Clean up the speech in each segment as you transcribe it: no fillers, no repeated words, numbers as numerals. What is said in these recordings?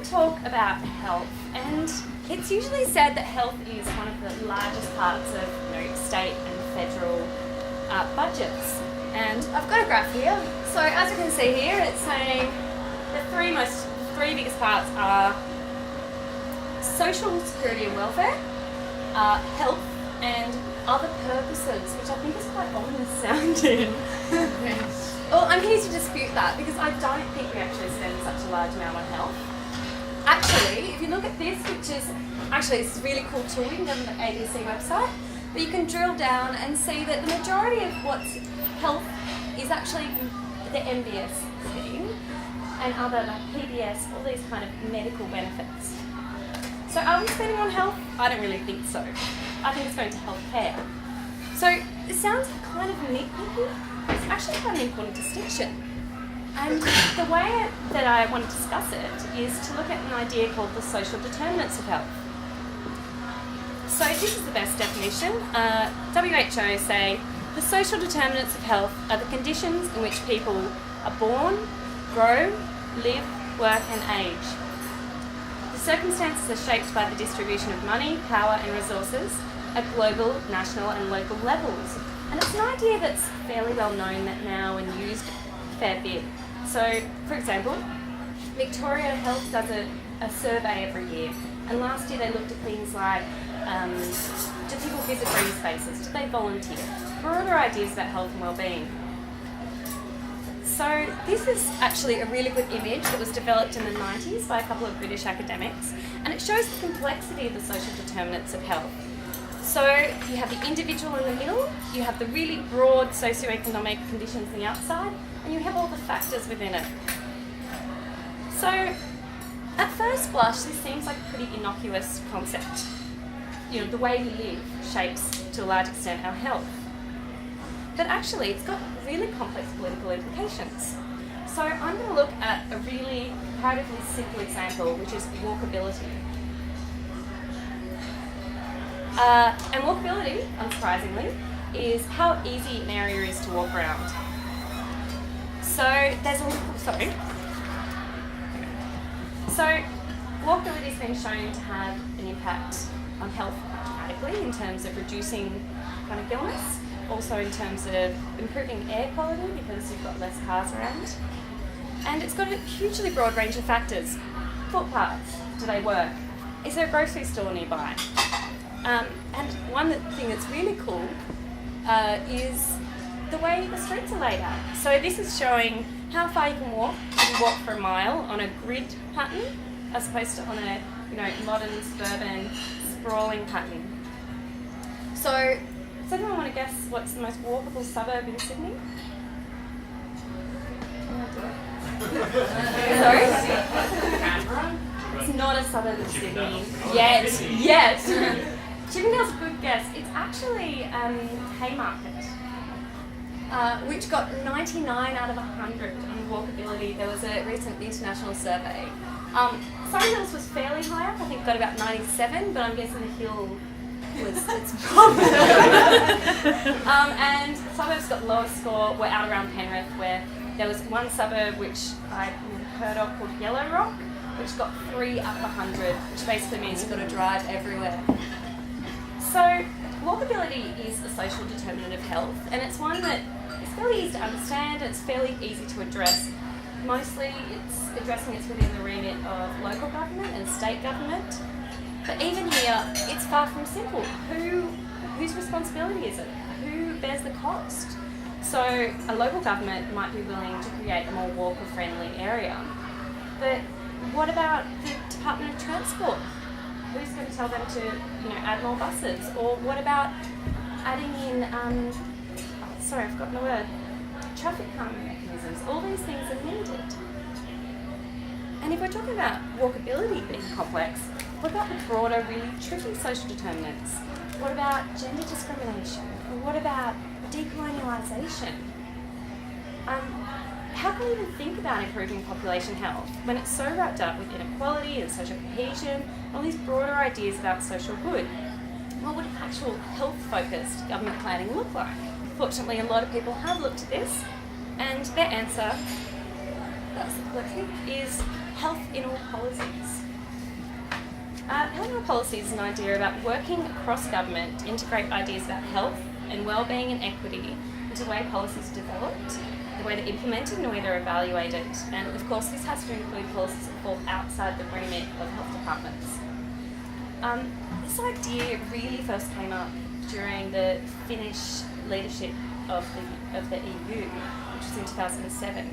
talk about health, and it's usually said that health is one of the largest parts of state and federal budgets. And I've got a graph here. So as you can see here, it's saying the three biggest parts are social security and welfare, health, and other purposes, which I think is quite ominous sounding. Well, I'm here to dispute that because I don't think we actually spend such a large amount on health. Actually, if you look at this, which is actually it's a really cool tool, you can go to the ABC website, but you can drill down and see that the majority of what's health is actually the MBS scheme and other like PBS, all these kind of medical benefits. So are we spending on health? I don't really think so. I think it's going to healthcare. So it sounds kind of nitpicky. It's actually quite an important distinction. And the way that I want to discuss it is to look at an idea called the social determinants of health. So this is the best definition. WHO say the social determinants of health are the conditions in which people are born, grow, live, work and age. The circumstances are shaped by the distribution of money, power and resources at global, national and local levels. And it's an idea that's fairly well known now and used a fair bit. So, for example, Victoria Health does a survey every year, and last year they looked at things like do people visit green spaces, do they volunteer, broader ideas about health and well-being. So this is actually a really good image that was developed in the 90s by a couple of British academics, and it shows the complexity of the social determinants of health. So you have the individual in the middle, you have the really broad socioeconomic conditions on the outside, and you have all the factors within it. So at first blush, this seems like a pretty innocuous concept. The way we live shapes to a large extent our health. But actually, it's got really complex political implications. So I'm going to look at a really comparatively simple example, which is walkability. And walkability, unsurprisingly, is how easy an area is to walk around. So there's So walkability has been shown to have an impact on health dramatically in terms of reducing chronic illness, also in terms of improving air quality because you've got less cars around. And it's got a hugely broad range of factors. Footpaths, do they work? Is there a grocery store nearby? And one thing that's really cool is the way the streets are laid out. So this is showing how far you can walk. You can walk for a mile on a grid pattern as opposed to on a modern suburban sprawling pattern. So does anyone want to guess what's the most walkable suburb in Sydney? Sorry? It's not a suburb of Sydney yet. Chippendale's a good guess. It's actually Haymarket, which got 99 out of 100 on walkability. There was a recent international survey. Surrey Hills was fairly high up. I think got about 97, but I'm guessing the hill was its problem. And suburbs got lowest score were out around Penrith, where there was one suburb which I heard of called Yellow Rock, which got 3 out of 100, which basically means you've got to drive everywhere. So walkability is a social determinant of health, and it's one that is fairly easy to understand and it's fairly easy to address. Mostly it's addressing it within the remit of local government and state government. But even here, it's far from simple. Whose responsibility is it? Who bears the cost? So a local government might be willing to create a more walker-friendly area. But what about the Department of Transport? Who's going to tell them to, add more buses? Or what about adding in, I've forgotten the word, traffic calming mechanisms? All these things are needed. And if we're talking about walkability being complex, what about the broader, really tricky social determinants? What about gender discrimination? Or what about decolonialisation? How can we even think about improving population health when it's so wrapped up with inequality and social cohesion, all these broader ideas about social good? What would actual health-focused government planning look like? Fortunately, a lot of people have looked at this, and their answer, is health in all policies. Health in all policies is an idea about working across government to integrate ideas about health and well-being and equity into the way policies are developed, the way they're implemented and the way they're evaluated. And of course this has to include policies that fall outside the remit of health departments. This idea really first came up during the Finnish leadership of the EU, which was in 2007.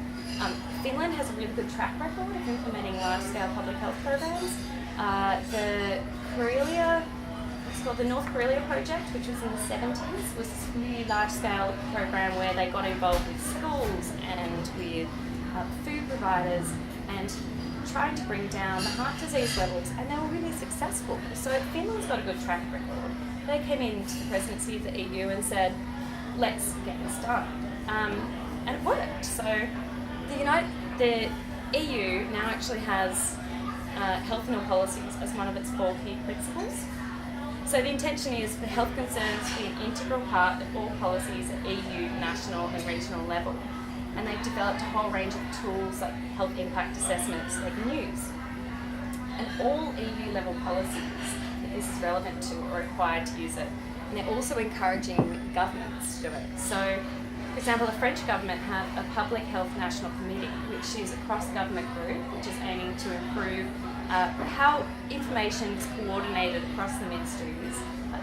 Finland has a really good track record of implementing large-scale public health programs. The North Karelia project, which was in the 70s, was this really large-scale program where they got involved with schools and with food providers and trying to bring down the heart disease levels, and they were really successful. So Finland's got a good track record. They came into the presidency of the EU and said, let's get this done. And it worked. So the EU now actually has health and all policies as one of its 4 key principles. So the intention is for health concerns to be an integral part of all policies at EU, national and regional level. And they've developed a whole range of tools like health impact assessments they can use. And all EU level policies that this is relevant to are required to use it. And they're also encouraging governments to do it. So, for example, the French government have a Public Health National Committee, which is a cross-government group which is aiming to improve how information is coordinated across the ministries,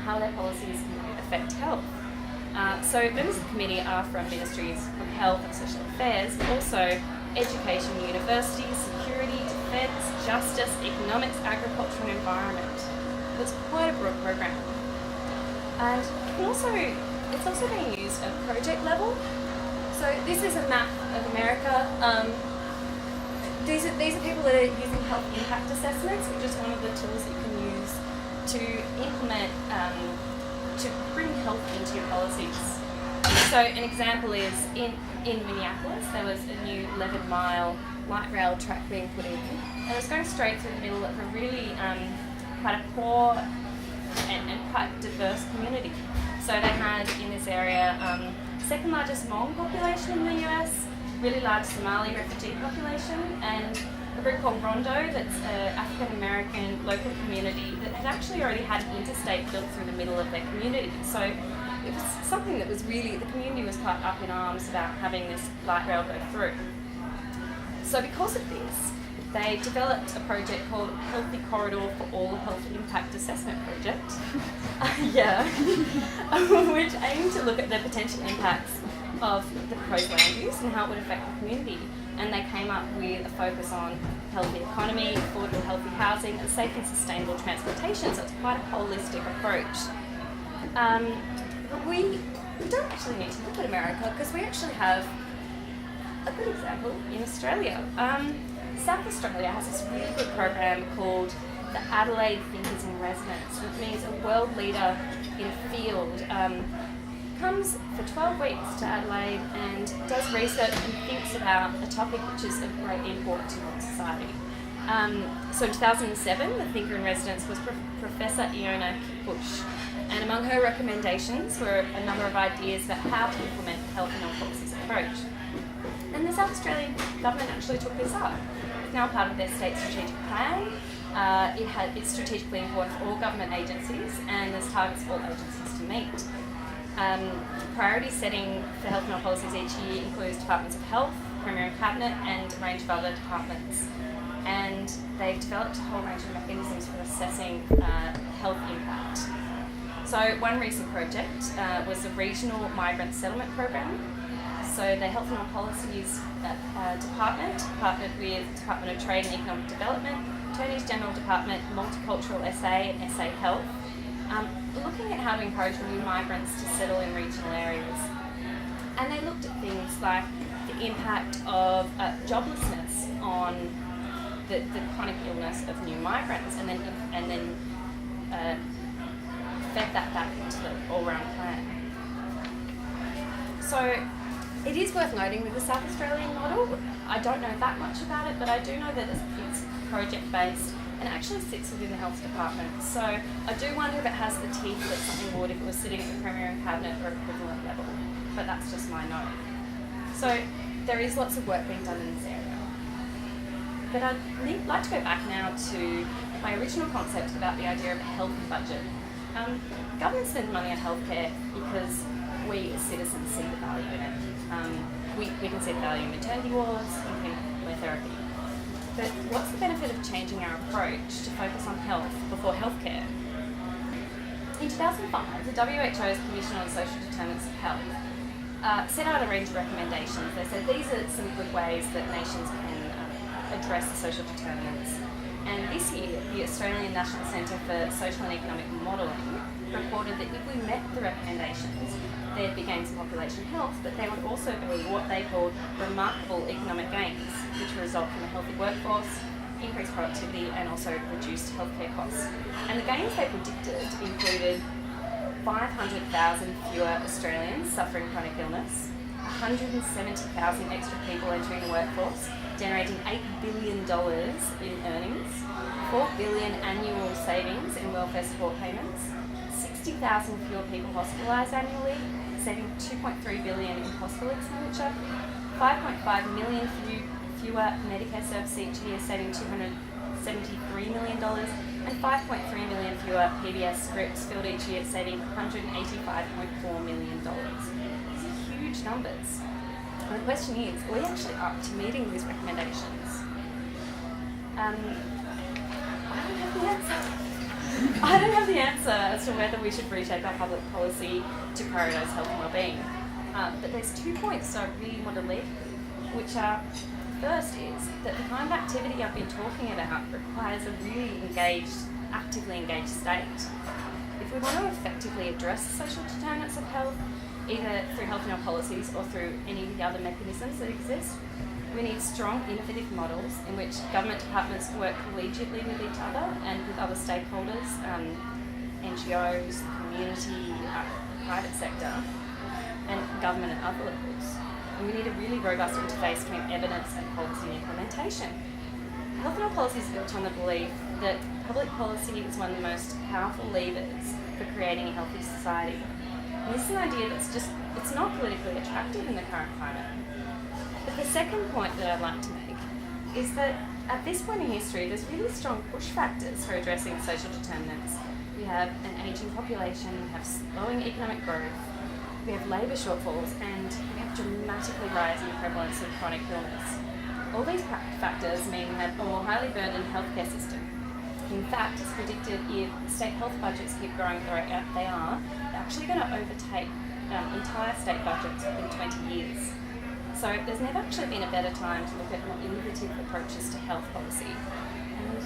how their policies can affect health. So members of the committee are from ministries of health and social affairs, but also education, universities, security, defence, justice, economics, agriculture and environment. So it's quite a broad program. And it's also being used at project level. So this is a map of America. These are people that are using health impact assessments, which is one of the tools that you can use to implement, to bring health into your policies. So an example is in Minneapolis, there was a new 11-mile light rail track being put in, and it was going straight through the middle of a really quite a poor and quite diverse community. So they had in this area second largest Hmong population in the US, really large Somali refugee population, and a group called Rondo that's an African American local community that had actually already had an interstate built through the middle of their community. So it was something that was really, the community was quite up in arms about having this light rail go through. So because of this, they developed a project called Healthy Corridor for All Health Impact Assessment Project, which aimed to look at the potential impacts of the proposed land use and how it would affect the community. And they came up with a focus on healthy economy, affordable healthy housing and safe and sustainable transportation, so it's quite a holistic approach. But we don't actually need to look at America because we actually have a good example in Australia. South Australia has this really good program called the Adelaide Thinkers in Residence, which means a world leader in a field comes for 12 weeks to Adelaide and does research and thinks about a topic which is of great import to modern society. So in 2007, the Thinker in Residence was Professor Iona Bush, and among her recommendations were a number of ideas about how to implement the health and health policies approach. And the South Australian government actually took this up. It's now part of their state strategic plan. It's strategically important for all government agencies, and there's targets for all agencies to meet. Priority setting for health and health policies each year includes departments of health, Premier and Cabinet, and a range of other departments. And they've developed a whole range of mechanisms for assessing health impact. So one recent project was the Regional Migrant Settlement Program. So the Health and Health Policies Department, partnered with the Department of Trade and Economic Development, Attorney's General Department, Multicultural SA and SA Health, looking at how to encourage new migrants to settle in regional areas. And they looked at things like the impact of joblessness on the chronic illness of new migrants, and then fed that back into the all-round plan. So it is worth noting with the South Australian model, I don't know that much about it, but I do know that it's project-based and actually sits within the health department. So I do wonder if it has the teeth that something would if it was sitting at the Premier and Cabinet or equivalent level, but that's just my note. So there is lots of work being done in this area. But I'd like to go back now to my original concept about the idea of a healthy budget. Government spends money on healthcare because we as citizens see the value in it. We can see the value in maternity wards and chemo therapy. But what's the benefit of changing our approach to focus on health before healthcare? In 2005, the WHO's Commission on Social Determinants of Health set out a range of recommendations. They said these are some good ways that nations can address the social determinants. And this year, the Australian National Centre for Social and Economic Modelling reported that if we met the recommendations, there'd be gains in population health, but there would also be what they called remarkable economic gains, which would result from a healthy workforce, increased productivity, and also reduced healthcare costs. And the gains they predicted included 500,000 fewer Australians suffering chronic illness, 170,000 extra people entering the workforce, generating $8 billion in earnings, $4 billion annual savings in welfare support payments, 60,000 fewer people hospitalised annually, saving $2.3 billion in hospital expenditure, 5.5 million fewer Medicare services each year, saving $273 million, and 5.3 million fewer PBS scripts filled each year, saving $185.4 million. These are huge numbers. And the question is, are we actually up to meeting these recommendations? I don't have the answer. I don't have the answer as to whether we should reshape our public policy to prioritise health and well-being. But there's 2 points I really want to leave with, which are, first is that the kind of activity I've been talking about requires a really actively engaged state. If we want to effectively address the social determinants of health, either through health and health policies or through any of the other mechanisms that exist, we need strong, innovative models in which government departments work collegiately with each other and with other stakeholders, NGOs, community, private sector, and government at other levels. And we need a really robust interface between evidence and policy and implementation. Health and health policy is built on the belief that public policy is one of the most powerful levers for creating a healthy society. And this is an idea it's not politically attractive in the current climate. But the second point that I'd like to make is that at this point in history, there's really strong push factors for addressing social determinants. We have an ageing population, we have slowing economic growth, we have labour shortfalls, and we have dramatically rising prevalence of chronic illness. All these factors mean we have a more highly burdened healthcare system. In fact, it's predicted if state health budgets keep growing the rate they are, they're actually going to overtake entire state budgets within 20 years. So there's never actually been a better time to look at more innovative approaches to health policy. And